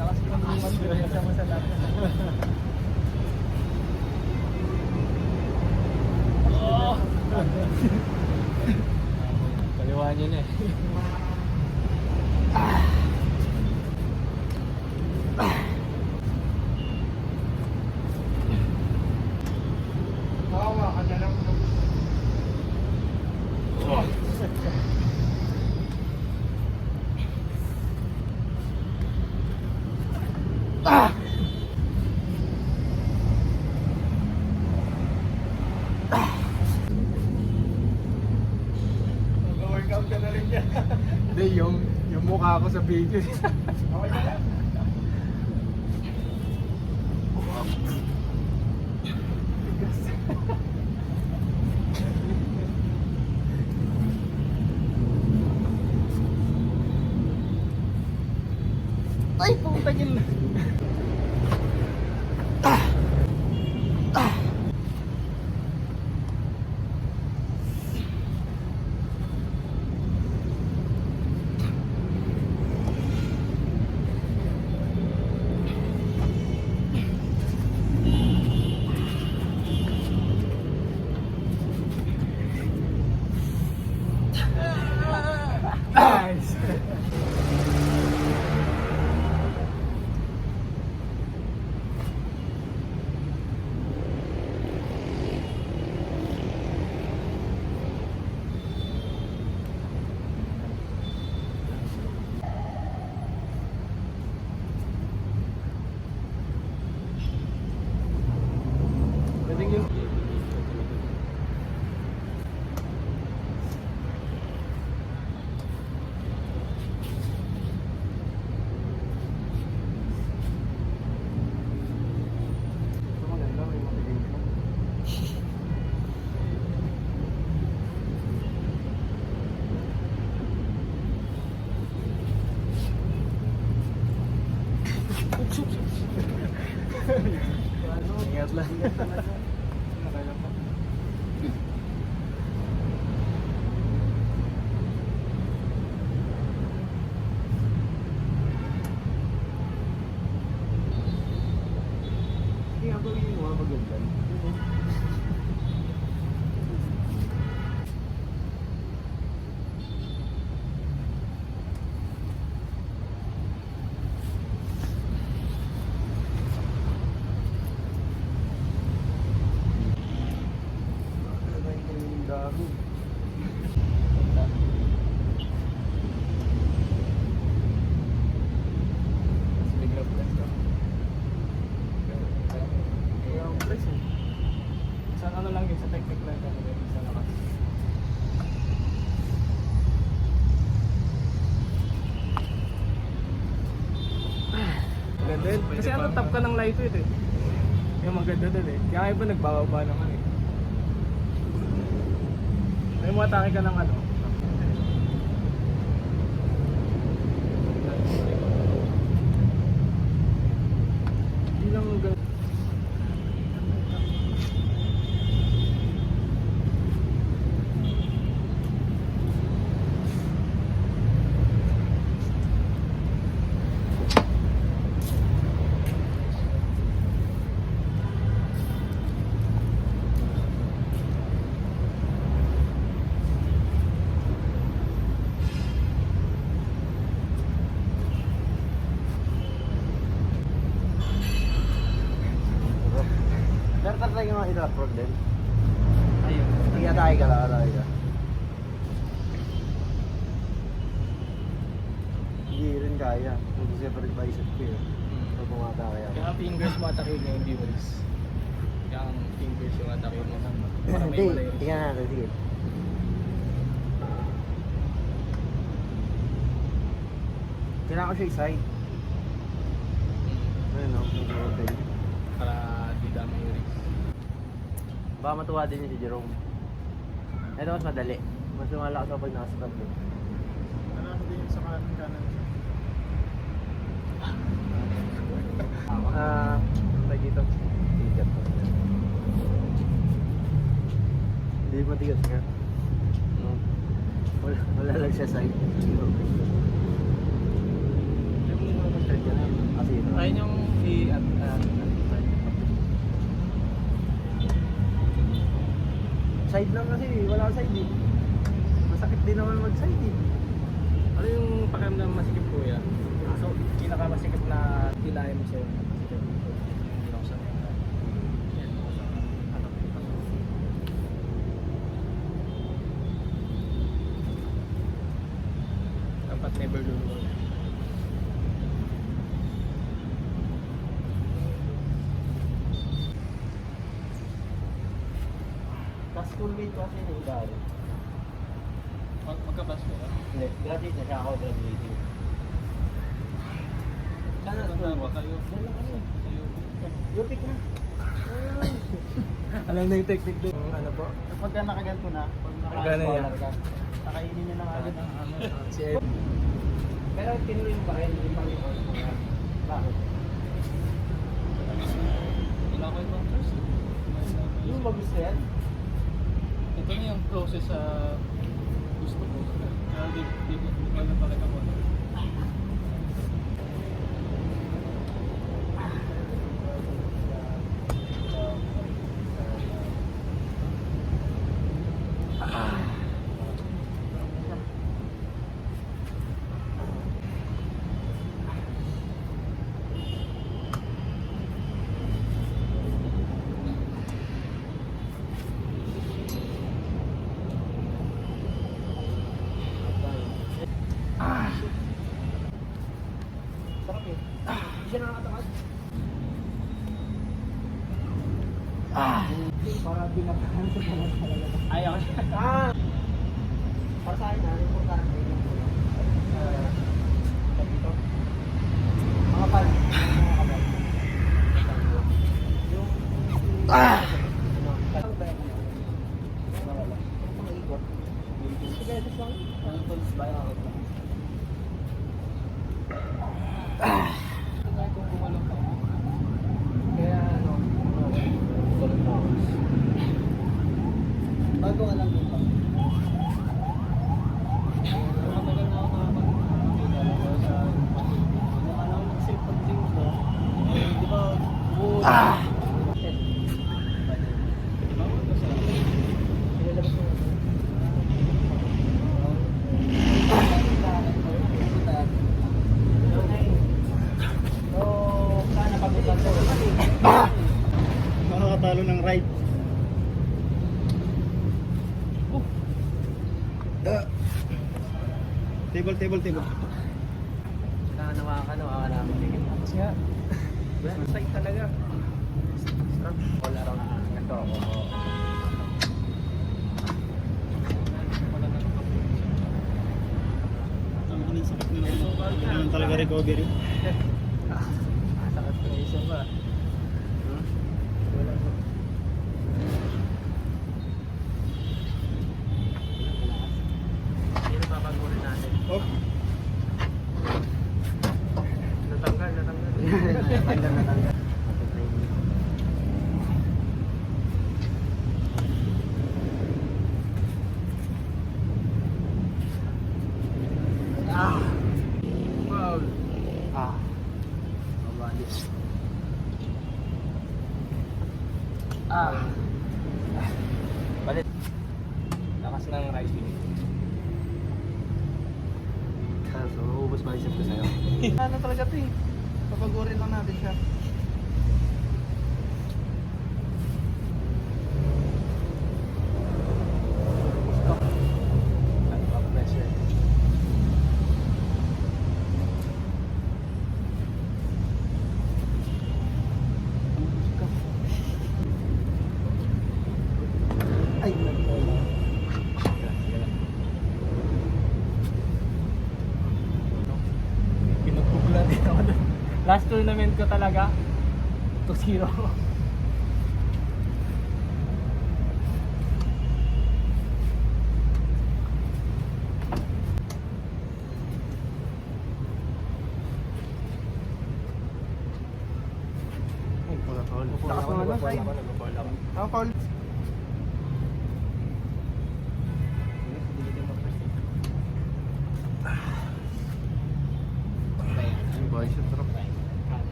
Lakas ko ng lumas ko kasama sa lahat. Kaliwa niyo na eh. Kawawa ka na lang. Mag-workout ka na rin yan. Hindi, yung mukha ko sa video. Okay na lang. Ay, puta yun. Nice. Pwedeng yung Maganda, may matigaw ka. ingat lang. Nakaya pa. Kaya ba yung mga magandang? Dami. Bigla plus ka. Kaya ang price eh. Sa ano lang yun, sa technique lang kami din sa lakas. Maganda yun. Kasi ano, tap ka ng lightweight eh. Yung maganda dun eh. Kaya iba nagbababa naman eh. May mga atake ka ng ano. Hindi lang ganun. Pero tatry ka nga ita-prod din. Ayun. Sige, atake ka lang, atake ka. Hindi rin kaya. Kung separate bicep ko yun. Pag pumatake ako. Kaya ang fingers mo atake niya, hindi walis. Kaya ang fingers yung atake mo. Para may Hindi, malay. tingnan natin, sige. Kailangan ko siya i-side. Ayun o, okay. Para di dami yung wrist. Baka matuwa din yun si Jerome. Ito mas madali. Mas lumalakas ako pag naka-stop yun. Ano din sa kanan siya? Tayo dito. Tigat. Hindi matigas nga. Wala lang siya side. Kasi ito. Try niyong Side lang kasi, wala side eh. Masakit din naman mag-side eh. ano yung pakiramdam masikip kuya? So, pinakamasikip na kinain mo sa'yo. Dapat never lulunod. Tapos schoolmate ko kasi yung gari. Magkabas mo ba? Hindi, graduate na siya ako, graduating. Sana school. kayo? Yan lang kami. Yupik na. Alam na yung technique doon. Ano po? Pagka nakaganto na, pag Pagka na yan. naka-scholar ka, nakainin niya na agad ang ano. Si Ed. Pero tinuloy pa rin, hindi pa rin ako. Bakit? Wala ko ibang first. Yung ba gusto yan? Ito na yung closest sa gusto ko. Kaya di ko na talaga ko. Sarap eh. Hindi siya nakakatakad. Para binakahan sa kanan talaga. Ayaw siya. Para sa akin, importante yung dito. Mga pal. Mga kabal. Yung... Ano ba yan? Wala. Mga ikot. Sige, ito lang. Ano tools ba yung akit lang? Kaya kung gumalong ka mo. Kaya ano, tulog na ako. Bago ka lang dito. Matagal na ako nakapag-kita lang ako sa Alam mo mag-save pag-gym ko. Di ba? bawal ka sa Pinalabas mo. Sana pag-utan ko. Makakatalo ng right. Table. Nawa ka namin. Kasi nga, side talaga. All around. Ito ako. Wala na Ang anong sakit na naman. Hindi naman talaga recovery. sakit na isa pa. Wala na. Sino papagurin natin? Oh, Natanggal. Natanggal. Wow. Mabalis. Balit. Lakas ng rice wing. So, ubos ba isip ko sa'yo? ano talaga ito eh. Papagurin lang natin siya. Pressure. Ay, nagpala. Pinagpuglan din ako doon. Last tournament ko talaga, 2-0. Lakas mo na, Sai. Foul.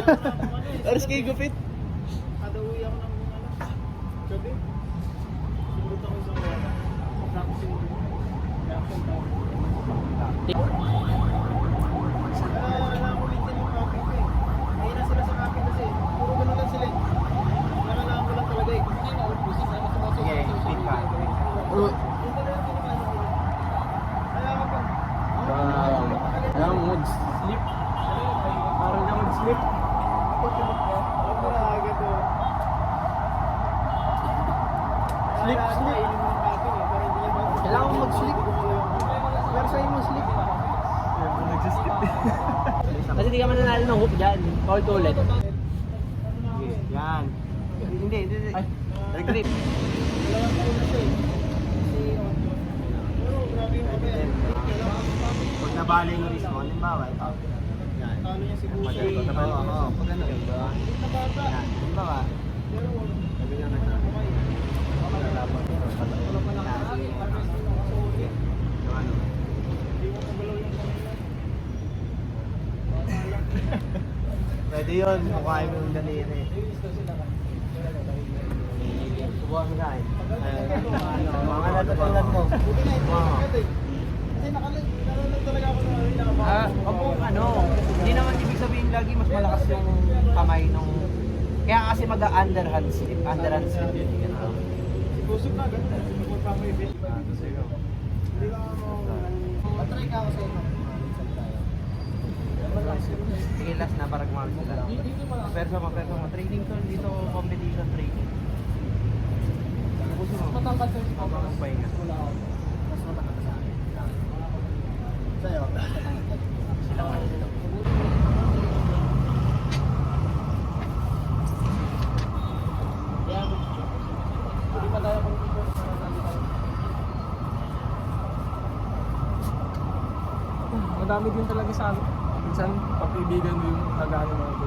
Aras kayo gupit. Adawi ako ng gabi. Sigurot ako sa wala. Tapos yung reaction time. Kailangan ulitin yung copy ko eh. Mahina sila sa copy kasi. Puro ganun lang sila eh. Kailangan ko lang talaga eh. Hindi na ulit busy. Sige, speed ka. Alam mo, sleep. Parang na mag-sleep. Sleep, sleep. Kailangan mo mag-sleep. Pero sa'yo mo sleep. Kasi di ka mananalo ng hoop dyan. Call to ulit. Yan. Hindi. Regrip. Pag nabali yung wrist mo, halimbawa ito. Yan. Ano niya si Oo, Busey? pag ano. Yan. Halimbawa. Sabi nga na. Yung ano. Pwede yun, mukha mo yung daliri. Subuhan mo na eh. Mga natutulad mo. Buti na ito. Oo. Kasi nakalag talaga ako ng Ano, hindi naman ibig sabihin lagi mas malakas yung kamay nung... Kaya kasi mag-underhand slip, yun. Ganun. Si Busey na, ganda. Nagpunta mo yung Hindi lang ako... Patry ka ako sa inyo. Sige, last na para kumawag sila. Perso mo. Training to, dito competition training. Puso mo. Matangkad sa'yo si Papa. Magpahinga. Wala ako. Mas matangkad sa akin. Sa'yo. Hindi pa tayo kung madami din talaga sa ano. Minsan, papibigan mo yung nagano mo ito.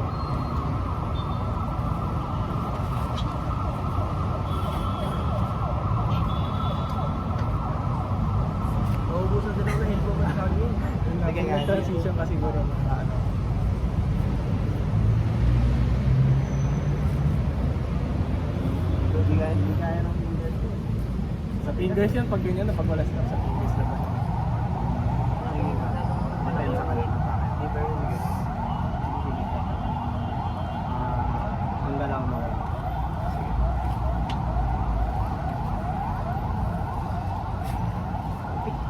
Naubusan sila ng headphone sa kanya. Yung transition ka siguro. Ano. Hindi kaya ng fingers ko. Sa fingers yan, pag ganyan, napag wala snap sa fingers na ba? Sige ka. Matay sa kanina. Hindi pero sige. Sige ka. Ang galaw mo. Sige.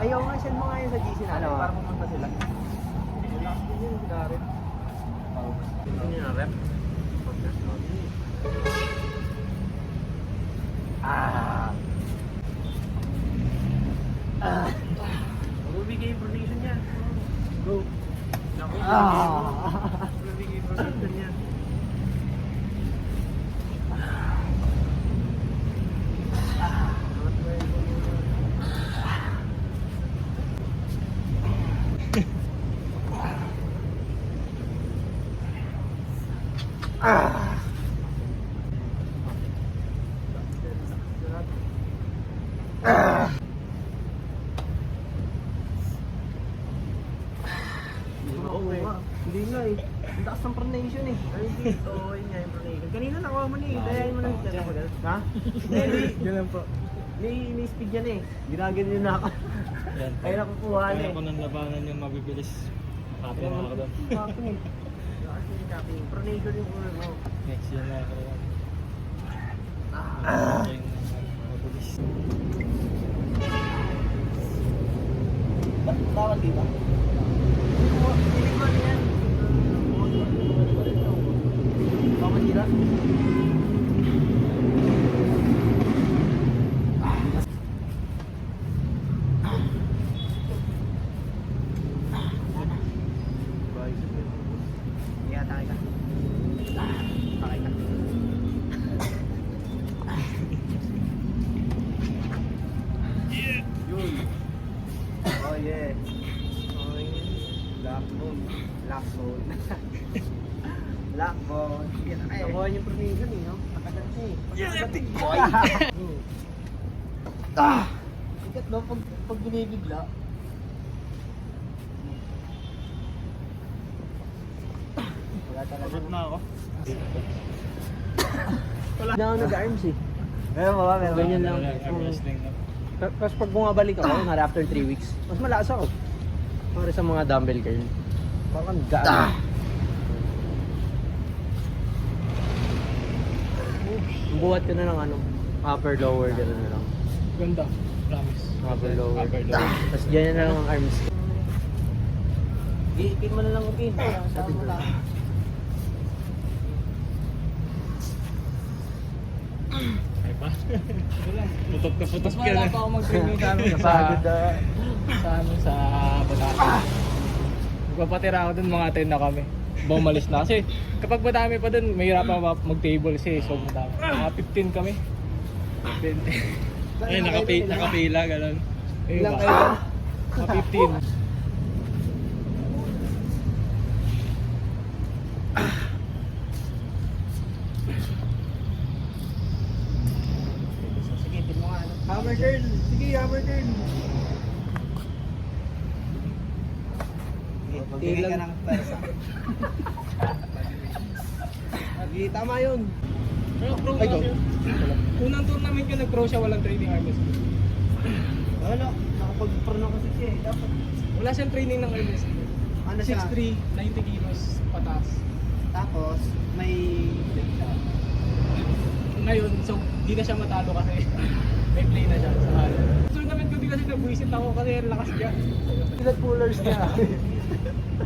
Ayaw nga, send mo nga yun sa GC natin para pumunta sila. Relax din yun, Garen. Ano yun ang rep? Bumibigay information niya. Go. Bumibigay information niya. Hindi nga eh. Ang taas ng pronation eh. Ay, hindi. Oo, yun nga yung pronation. Kanina nakuha mo na eh. Dayain mo na. Ha? Hindi. Ganun po. May speed yan eh. Ginagano yun na ako. Yan. Kaya nakukuha na Kaya eh. ko nang labanan yung mabibilis. Happy na ako doon. Happy eh. Lakas yung happy. Pronation yung ulo mo. Next year na ako doon. Yung mabibilis. Ba't tawag dito? Hindi ko ano yan. Pamatira? Iya, takay ka. Takay ka. Yun. Oh yeah. Oh yeah. Blackbone. Blackbone. Blackbone. Sige na kayo. Nakuha yung provision eh, no? Nakagat na eh. Yeah, big boy! Sikat no, pag binibigla. Wala talaga. Pagod na ako. Wala na ako nag-arms eh. Meron ba ba? Meron. Ganyan lang. Tapos pag bumabalik ako, after 3 weeks, mas malakas ako. Para sa mga dumbbell curl. Parang gaan. Buhat ka na ng ano, upper lower gano'n na lang. Ganda. Promise. Upper lower. Tapos ganyan na lang ang arms. Iipin mo na lang okay. Sabi mo lang. Ay pa. Putok na putok Mas wala pa ako mag-training sa ano, Napagod na. sa Batangas. Magpapatira ako dun, mga 10 na kami. Bumalis na kasi kapag madami pa dun, mahirap pa mag-table kasi so madami. Mga 15 kami. 20. Ay, nakapila, gano'n. Ilang kayo? Mga 15. Sige, pin mo nga ano. Hammer curl! Sige, hammer curl! Tigil ka ng pesa. Hindi, tama yun. Pero pro Ay, go. lang yun. Unang tournament ko nag-pro siya, walang training arm wrestling. Ano, nakapag-pro na kasi siya eh. Dapat. Wala siyang training ng arm wrestling. Ano siya? 6'3", 90 kilos, patas. Tapos, may... Ngayon, so di na siya matalo kasi may play na siya sa halo. Tournament ko di kasi nagbuisit ako kasi lakas niya. Ilat pullers niya.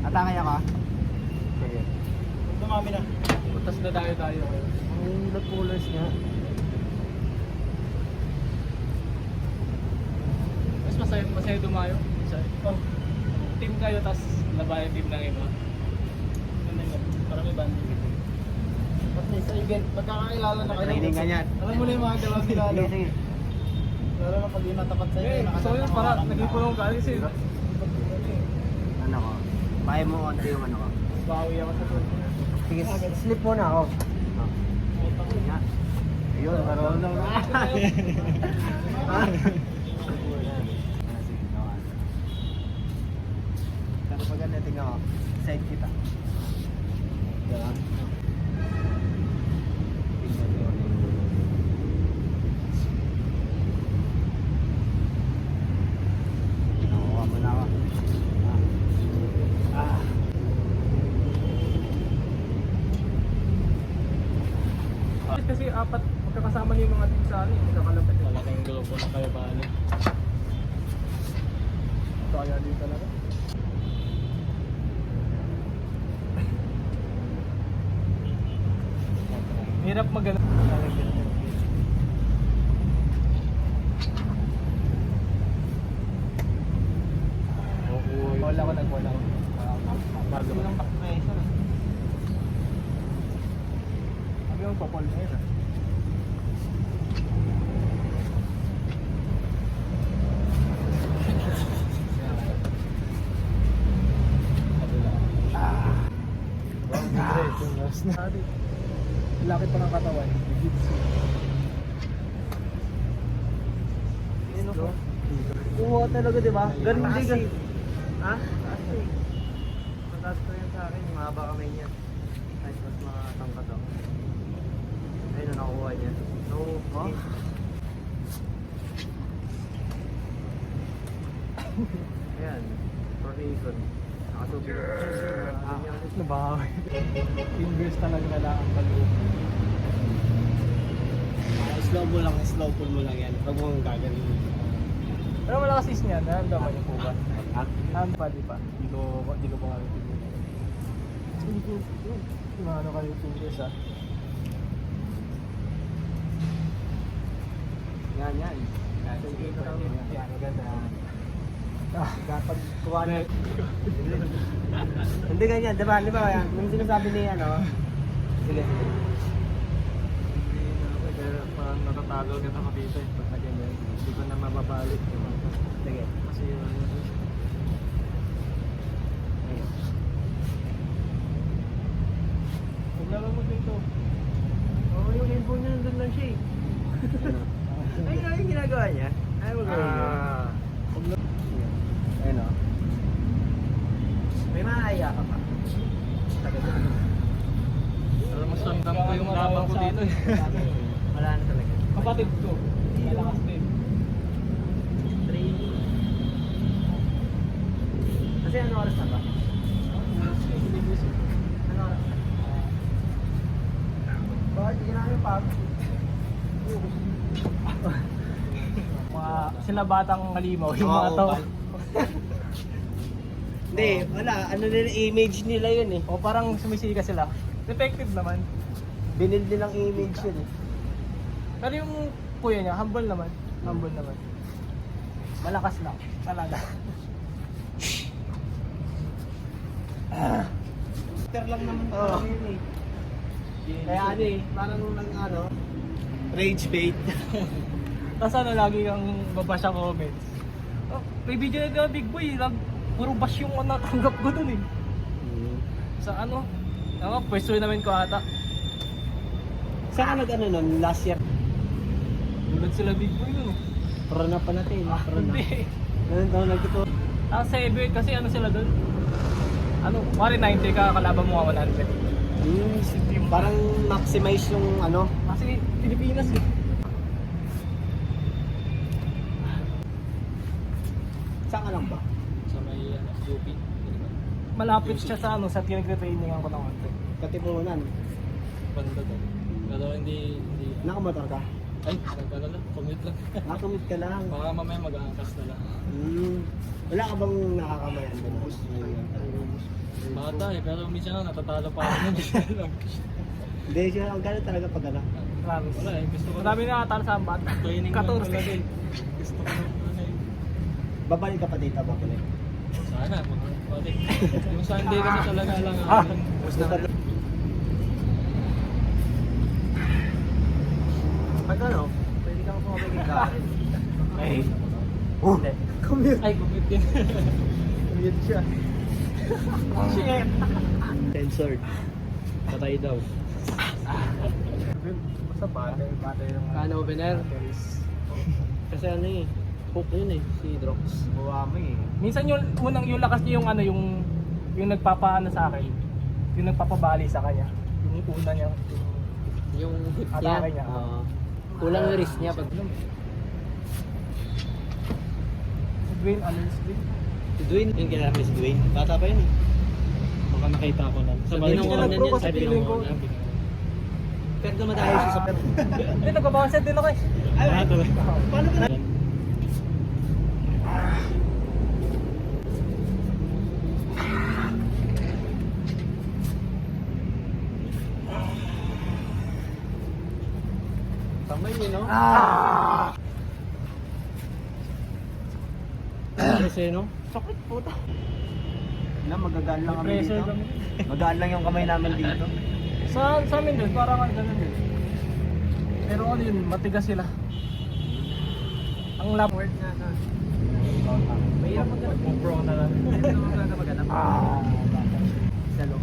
Atangay ako. Sige. Dumami na. Tapos na tayo. Ang ilat pullers niya. Mas masaya dumayo. Pag team kayo, tapos labayan team ng iba. Parang may banding. Magkakakilala na kayo. Training ka niyan. Alam mo na yung mga galaw nila. Sige, sige. Lalo na pag yung natapat sa'yo. Eh, gusto ko yun, para naging pulong galing kasi Ano ko? Kaya mo konti yung ano ko. bawi ako sa tournament. Sige, slip muna ako. Nga. Ayun, marunong na. Pero pag ganito tingnan ko, side kita. Diba? Nakuha mo na ako. Kasi apat, magkakasama niyo yung mga team sa ano, hindi kakalapit. Malaking grupo na kayo ba? Kaya din talaga. Hirap magano. Wala ko nagwala ko. Bago lang pressure. Sabi yung popol na yun. Laki pa ng katawan. Kuha talaga, di ba? Ganun din ka. Ha? Mataas ko yun sa akin, mahaba kamay niya. Kahit mas matangkad ako. Ayun na nakuha niya. No, oh? Ayan, tornation. Nakasubi. Nabawi. Fingers talaga na lang ang baloob. Slow mo lang, slow pull mo lang yan. Huwag mong gagaling. Pero malakas is niyan, naramdaman niyo po ba? Ha? Pa, di ba? Di ko pa kami tingin. Ano kayo fingers ah? Yan, yan. Yan, maganda. Kapag kuha na. Hindi ganyan, diba? Di ba? Yan, yung sinasabi ni ano. Sige. Pero parang natatalo ka ako dito eh. Pag ganyan, hindi ko na mababalik. Sige. Kasi yung ano. Paglaro mo dito. Oo, yung elbow niya nandun lang siya eh. Ay, ano yung ginagawa niya? Ay, magaling yun. Ayun o. May maaya ka pa. Tagal na. mas ramdam ko yung laban ko dito eh. Wala na talaga. Kapatid ko. Malakas din. 3. Kasi ano oras na ba? Ano oras na? Bakit hindi namin pag? Mga sila batang malimaw, yung mga Oo, tao. Hindi, wala. Ano nila, image nila yun eh. O parang sumisika sila. Detective naman. Binil nilang image yun eh. Pero yung kuya niya, humble naman. Humble naman. Malakas lang. Talaga. Twitter lang naman Oo. yun eh. Kaya ano eh, parang nang ano, rage bait. Tapos ano, lagi kang babasa comments. Oh, may video na ito, Big Boy. Puro bash yung natanggap ko dun eh. Sa ano? Pwesto namin ko ata. Saan ka nag-ano nun, last year? Tulad sila Big Boy nun eh. Corona pa natin, corona. Hindi. Ganun taon nagtito. Tapos sa Ebuet kasi ano sila dun? Ano, wari 90 ka, kalaban mo ka 100. Parang maximize yung ano. Kasi Pilipinas eh. Saan ka lang ba? Sa may UP. Malapit siya sa ano, sa tinagre-trainingan ko ng konti. Katipunan. Banda doon. Pero hindi... Nakamotor ka? Ay, nagkala lang. Commute lang. Nakamit ka lang. Baka mamaya mag-aangkas na lang. Wala ka bang nakakamayan doon? Bata eh, pero minsan nga natatalo pa ako nun. Hindi siya, ang gano'n talaga pag ano. Promise. Wala eh, gusto ko Marami na katalo sa ambat. training lang 14. talaga eh. Gusto ko ano eh. Babalik ka pa dito, babalik. Sana, balik. Yung Sunday kasi talaga lang. Gusto ka Pag ano, pwede kang pumabagay ka rin. Ay. Hindi. Commute. Ay, commute din. Commute siya. Shit! Censored. Patay daw. Basta batay lang. Kano open air? Kasi ano eh, hook yun eh, si Drox. Buwami eh. Minsan yung unang yung lakas niya yung ano yung nagpapaano sa akin. Yung nagpapabali sa kanya. Yung una niya. Yung hip niya. Atake niya. Kulang yung wrist niya pag... Si Dwayne Allensley. Si Dwayne, yung ginamit si Dwayne. Bata pa yun eh. Baka nakita ko lang. Sabi balik ng ko mga lang. ganyan, sabi Sabi ng ng ko. mga Pero dumadayo siya sa pet. Hindi, nagbabawasan din ako eh. Paano ka na? Tamay niyo, no? Kasi, no? Sakit puta. Na, magagaan lang kami Pressure dito. kami. Magaan lang yung kamay namin dito. Sa amin din, parang ano ganun din. Pero ano yun, matigas sila. Ang lap word na na. Mahirap maghanap. Pro na lang. Mahirap maghanap. Salo.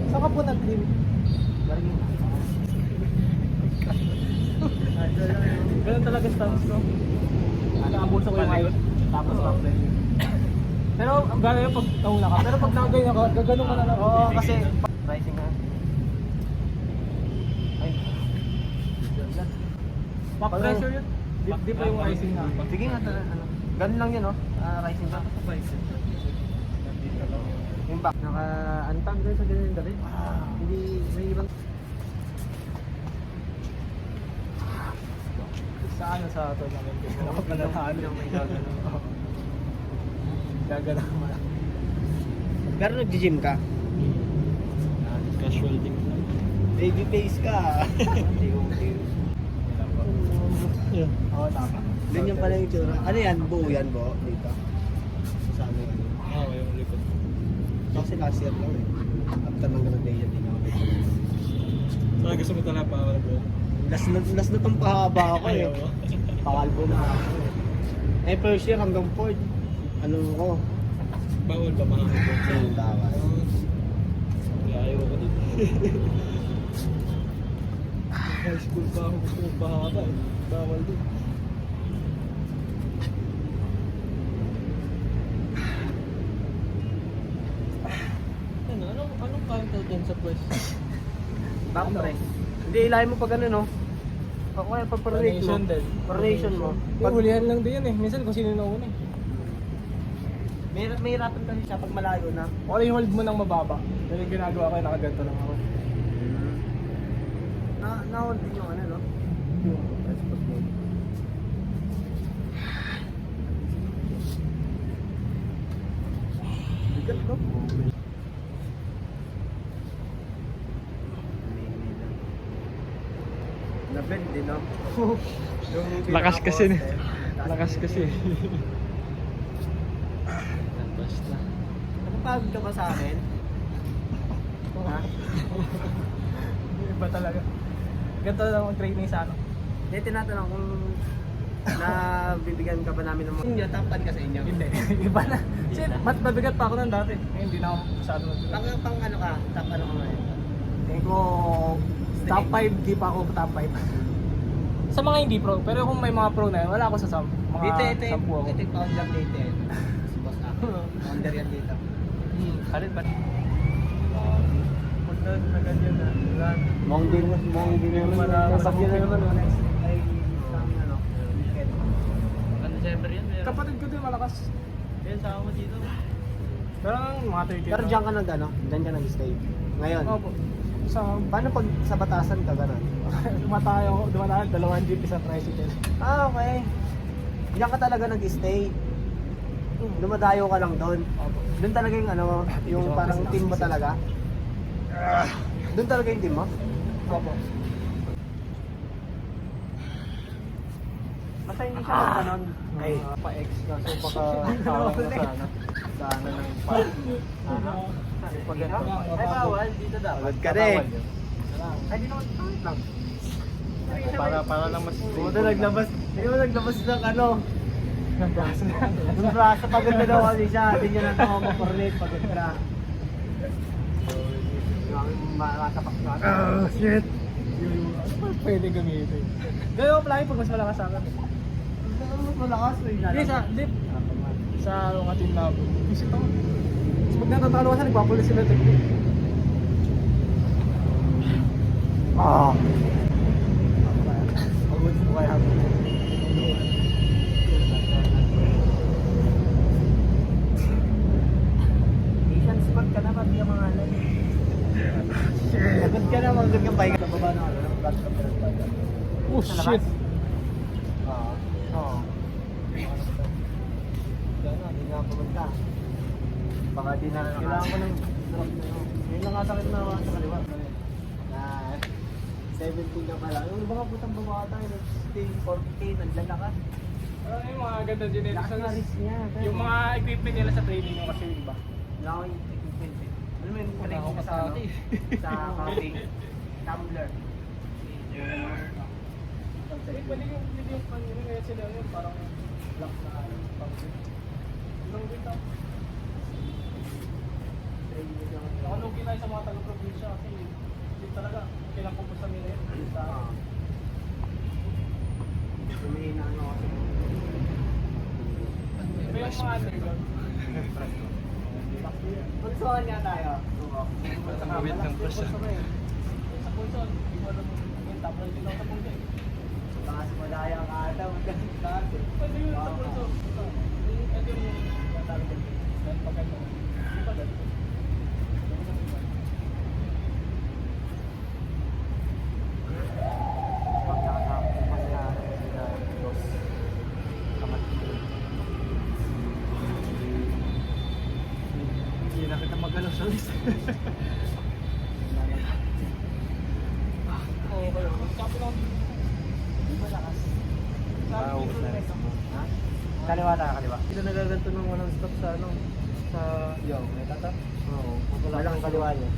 Saan ka po nag-dream? Ganun talaga stance ko. Naabuso ko yung height. Tapos back pressure. Pero gano'n yung pag nauna ka. Pero pag nakaganyan ka, gaganon ka na lang. Oo, kasi rising na. Ay. Back pressure yun. Di pa yung rising na. Sige nga, ano. Ganun lang yun, no? Rising back. Yung back. Naka-antag din sa ganyan yung gabi. Hindi, may ibang... Sa ano sa tournament ko. Nakapanalahan yung may gaganon. Gaganon mo lang. Pero nag-gym ka? Casual din lang. Baby face ka. Oo, tama. Ganyan pala yung tsura. Ano yan? Buo yan, bo? Dito? Sa amin. Yung likod. Kasi last year lang eh. After ng ganun day yan, din ako. So, gusto mo talaga pa ako bro? Last na tong pahaba ako eh. Ayaw mo. Pakalbo na ako eh. First year hanggang 4th. Ano ko? Bawal ba mga bro? Yung bawal. Ayaw ko din. High school pa ako gusto mo pahaba eh. Bawal din. Anong counter yan sa pwes. Back press. Hindi, ilahin mo pag ano, no? Ako kaya pag parination Parination mo. din. Parination mo. Pag hulihan lang din yan eh. Minsan kung sino nauna eh. May hirapan kasi siya pag malayo na. O i-hold mo ng mababa. Yan yung ginagawa ko, nakaganto lang ako. Na-hold din yung ano, no? Press pag mo. Bigat, no? Na-bend din, no? Lakas kasi ni. Lakas kasi. Basta. Napapagod ka ba sa akin? Ha? Iba talaga. Ganito lang ang training sa ano. Hindi, tinatanong kung nabibigyan ka ba namin ng mga... Inyo, top 10 ka sa inyo. Hindi. Iba na. Shit, mas mabigat pa ako nun dati. Ngayon, hindi na ako masyado mabigat. Pang ano ka? Top ano ka ngayon? Tingin ko, top 5, di pa ako top 5. Sa mga hindi pro, pero kung may mga pro na yun, wala ako sa mga Dito, 10 ako. ito yung pound lang dito eh. Si Boss A. Founder yan dito. Kalit ba? Punta na ganyan na. Mong din naman. Nasakyan na naman. Ay, ano, weekend. Ano December yan? Meron. Kapatid ko din malakas. Yan, sama mo dito. Pero mga 30. Pero diyan ka nag ano? Diyan ka nag-stay. Ngayon, Opo. Sa paano pag sa batasan ka gano'n? dumatayo, 2 jeep sa tricycle. Ah, okay. Diyan ka talaga nag-stay. Dumadayo ka lang doon. Opo. Doon talaga yung ano, yung parang team mo talaga. Doon talaga yung team mo? Opo. Basta hindi siya magkanon. Ay, Pa-X na. So baka tawag na sana. Sana ng park. pag ano? Ay, bawal. Dito dapat. Agad ka rin. Ay, di naman. Pangit lang. Para lang mas... Buto naglabas. Hindi mo naglabas ng ano. Yung braso, pagod na daw kasi siya. Hindi niya na ako mapornate pagod na. Yung makasapak na. shit! Pwede gamitin. Gano'n ako plano pag mas malakas sa akin. Mas malakas. Hindi, sa dip. Sa Lungatin Labo. Visit ako. Tapos pag natatalo ka siya, nagpapulis sila ng technique. Pagod mo kaya hapon. Asian spot ka na, pati yung mga alay. Pagod ka na, magod kang pahinga. Sa baba na ano, ng blood pressure pa. Oh shit! Oo. Oo. Gano'n, hindi nga pumunta. Baka di na kailangan ko ng drop na yun. Ngayon lang kasakit na sa kaliwa. Na 17 ka pala. Yung iba nga putang babae tayo, nag-stay 40K, naglalakad. Ano yung mga ganda din nila? Lakas na risk niya. Yung mga equipment nila sa training yung kasi iba. Wala ko yung equipment eh. Alam mo yung training ka sa ano? Sa cafe. Tumbler. Pwede yung kanina ngayon sila yun, parang lock na ano. Ilang dito? Nakalugi tayo sa mga taga-probinsya kasi hindi talaga kailangan sa nila yun. Tumihina ano kasi. Iba yung mga underground. Pagsuhan nga tayo. Wait ng press. Sa pulso, hindi mo alam yung top rating lang sa pulso eh. Baka sumadaya ka ata, magkasip ka ate. Pwede yun sa pulso. Ito yung natalo ko. Dahil pag ano, hindi pa ganito. Pag nakakapupas na sila dos kamat. Hindi na kita magalaw sa list. Sabi lang, Di malakas. Wow. Ha? Kaliwa na, kaliwa. Hindi na nagaganto ng walang stop sa ano? Sa... Yo, may tata? Oo. Walang kaliwa niya.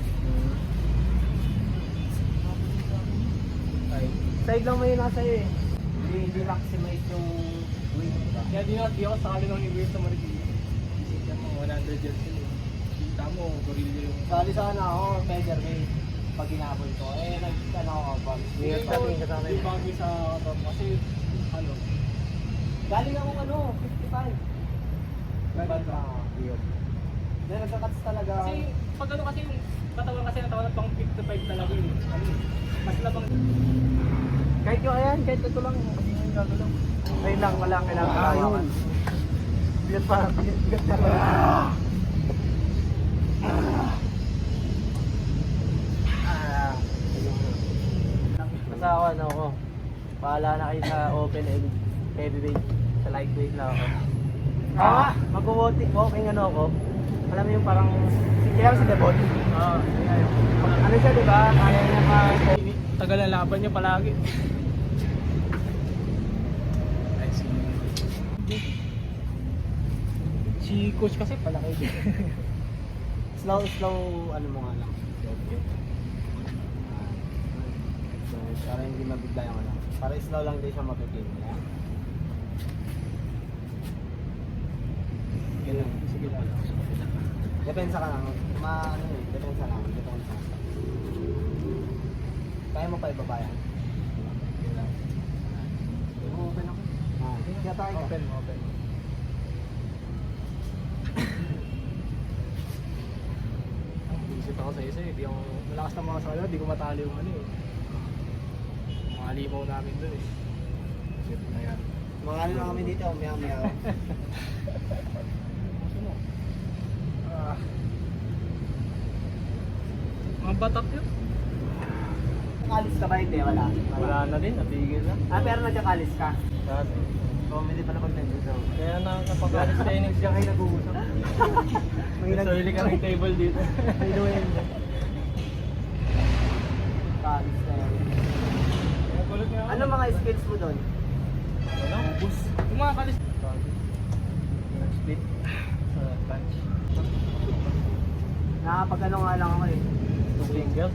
Ay. Side lang may nasa iyo eh. Hindi maximize yung wing. Diba? kaya di ako sakali ng i-wear sa Marikina. Isipin mo, 100 years yun eh. Kita mo, gorilla yung... Sali sana ako, featherweight. Pag hinabol ko, nag-ano ako, pag Hindi ko yung bagay sa top kasi ano, galing akong ano, 55. bad ka. Yun. Then nagka-cuts talaga. Kasi pag ano kasi yung katawan kasi ng tawanan pang 55 talaga eh. Ano, mas labang. Kahit yung ayan, kahit ito lang, kasi yung gagalaw. Ngayon lang, wala kailangan hawakan. Bigat pa, bigat pa. Masawa na ako. Bahala na kayo sa open and heavyweight. Sa lightweight lang ako. Mag-walking ano ako. Alam mo yung parang, kaya si Devon. Ano siya diba? Kaya niya pa. Tagal ang laban niya palagi. Si coach kasi palaki din. Slow, ano mo nga lang. Para hindi mabigla yung ano. Para slow lang din siya matutin. Ganun. Sige lang. Depensa ka lang. Depensa lang. Kaya mo pa ibaba yan. Open ako. Kaya tayo ka. Open. Isip ako sa isa eh. Di ako malakas na mga sala, di ko matali yung ano eh. Mga limaw namin dun eh. Isip na yan. Mga ano lang kami dito, meow. Mga batak yun. Kalis ka ba hindi? Wala. Wala na din, natigil na. Pero nagkakalis ka. Dati. Comedy pala pag nandito. Kaya nakakapagalis training siya kayo nag-uusap. May soili ka ng table dito. By the way, kalis ka yan. Ano mga skills mo doon? Wala, ubus. Yung mga kalis. Split. Sa lunch. Nakapag ano nga lang ako eh. Two finger.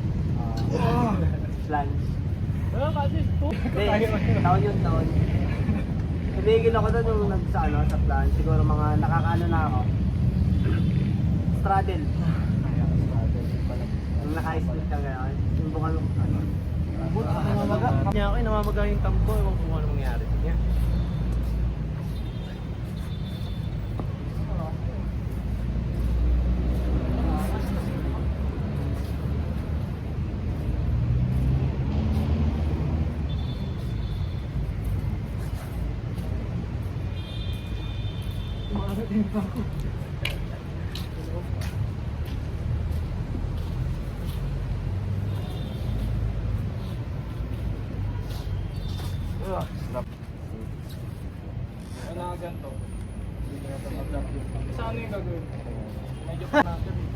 Plans. Wala kasi. Hindi, taon. Tumigil ako doon nung sa plan. Siguro mga nakakaano na ako. Straddle. Yung naka-split ka gano'n. Yung bukal ano. Namamaga. Niya ako, namamaga yung tampo. Ewan kung ano mangyari sa niya. Snap. Wala ka ganito. Hindi ka na ito mag-lock yun. Sa ano yung gagawin? Medyo panakit eh.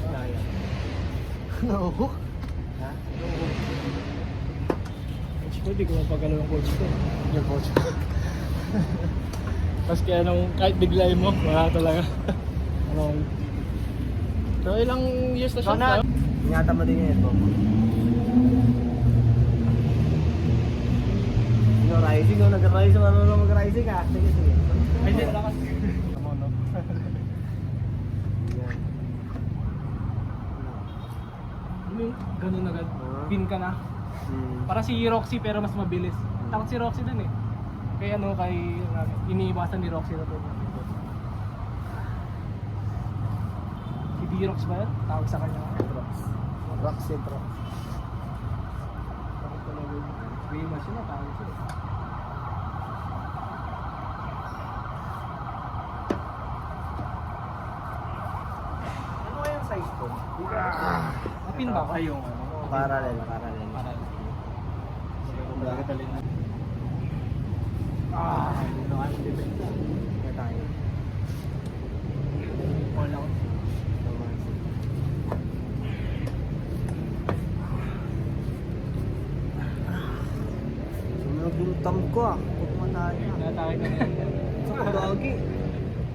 Kaya. Nahuhuk? Ha? Coach ko, di ko mapagalaw yung coach ko. Yung coach. Tapos kaya nung kahit biglayin mo, wala talaga. Ano? So ilang years na siya? Donald! Ingatan mo din yun ito. Rising, nag-rising, marunong mag-rising ah. Sige. Ay, hindi, lakas. Tama, no? Yan. Yung ganun agad. Pin ka na. Para si Roxy pero mas mabilis. Takot si Roxy dun eh. Kaya ano, iniiwasan ni Roxy na to. Si D-Rox ba yun? Tawag sa kanya. Rocks. Takot talaga yun. Famous yun na, tawag siya. Ano kaya yung size ko? Pin ba? Ay, yung ano. Parallel. Kumbaga talin na. Dito ka ng depende. Kaya tayo. Wala ko. Sumunod yung thumb ko ah. Huwag matay ah. Natawag ka na yun. Gagi.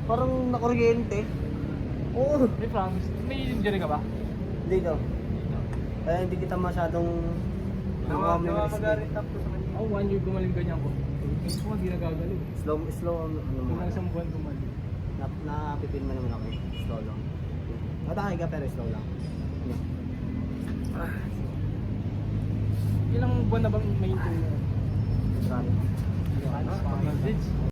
Parang nakuryente. Oo. May promise. May injury ka ba? Dito. Kaya hindi kita masyadong Namamagarit up to sa kanya. Oh, 1 year gumaling ganyan ko. Gusto ko, di nagagaling. slow ano mo. Kung isang buwan gumaling. Napipin mo naman ako eh. Slow lang. Matake ka pero slow lang. Ilang buwan na bang maintain mo? Sorry. Ano?